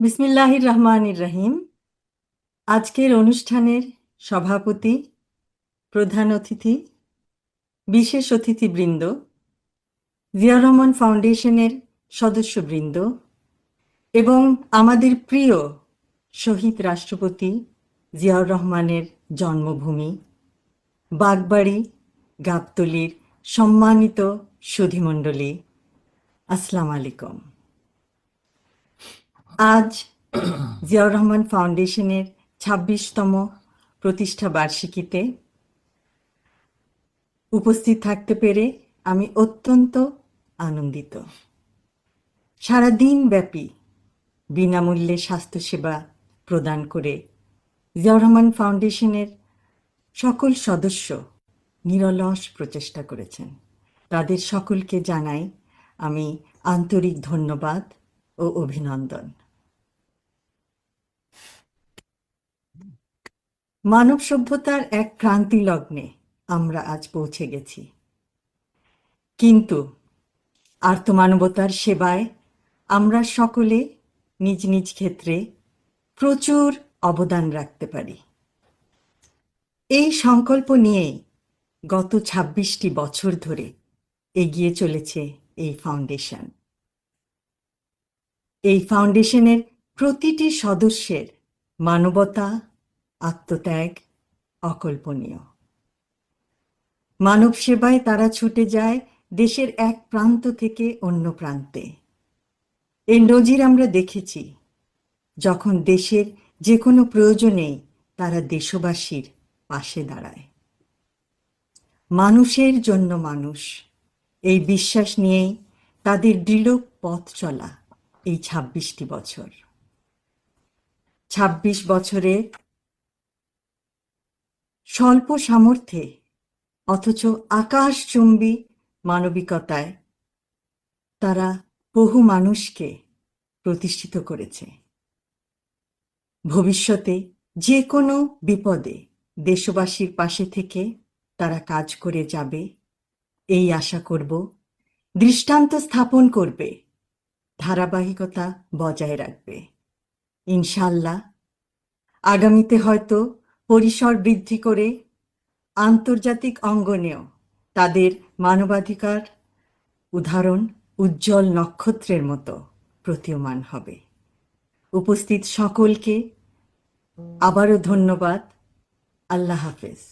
বিসমিল্লাহির রহমানির রহিম। আজকের অনুষ্ঠানের সভাপতি, প্রধান অতিথি, বিশেষ অতিথিবৃন্দ, জিয়াউর রহমান ফাউন্ডেশনের সদস্যবৃন্দ এবং আমাদের প্রিয় শহীদ রাষ্ট্রপতি জিয়াউর রহমানের জন্মভূমি বাগবাড়ি গাবতলীর সম্মানিত সুধীমণ্ডলী, আসসালামু আলাইকুম। আজ জিয়াউর রহমান ফাউন্ডেশনের ২৬তম প্রতিষ্ঠা বার্ষিকীতে উপস্থিত থাকতে পেরে আমি অত্যন্ত আনন্দিত। সারাদিন ব্যাপী বিনামূল্যে স্বাস্থ্যসেবা প্রদান করে জিয়াউর রহমান ফাউন্ডেশনের সকল সদস্য নিরলস প্রচেষ্টা করেছেন। তাদের সকলকে জানাই আমি আন্তরিক ধন্যবাদ ও অভিনন্দন। মানব সভ্যতার এক ক্রান্তি লগ্নে আমরা আজ পৌঁছে গেছি, কিন্তু আর্তমানবতার সেবায় আমরা সকলে নিজ নিজ ক্ষেত্রে প্রচুর অবদান রাখতে পারি। এই সংকল্প নিয়েই গত ২৬টি বছর ধরে এগিয়ে চলেছে এই ফাউন্ডেশন। এই ফাউন্ডেশনের প্রতিটি সদস্যের মানবতা, আত্মত্যাগ অকল্পনীয়। মানব সেবায় তারা ছুটে যায় দেশের এক প্রান্ত থেকে অন্য প্রান্তে। এর নজির আমরা দেখেছি, যখন দেশের যে কোনো প্রয়োজনেই তারা দেশবাসীর পাশে দাঁড়ায়। মানুষের জন্য মানুষ, এই বিশ্বাস নিয়েই তাদের দৃঢ় পথ চলা এই ২৬টি বছর। ২৬ বছরে স্বল্প সামর্থ্যে অথচ আকাশচুম্বী মানবিকতায় তারা বহু মানুষকে প্রতিষ্ঠিত করেছে। ভবিষ্যতে যে কোনো বিপদে দেশবাসীর পাশে থেকে তারা কাজ করে যাবে, এই আশা করব। দৃষ্টান্ত স্থাপন করবে, ধারাবাহিকতা বজায় রাখবে। ইনশাআল্লাহ আগামীতে হয়তো পরিসর বৃদ্ধি করে আন্তর্জাতিক অঙ্গনেও তাদের মানবাধিকার উদাহরণ উজ্জ্বল নক্ষত্রের মতো প্রতীয়মান হবে। উপস্থিত সকলকে আবারও ধন্যবাদ। আল্লাহ হাফেজ।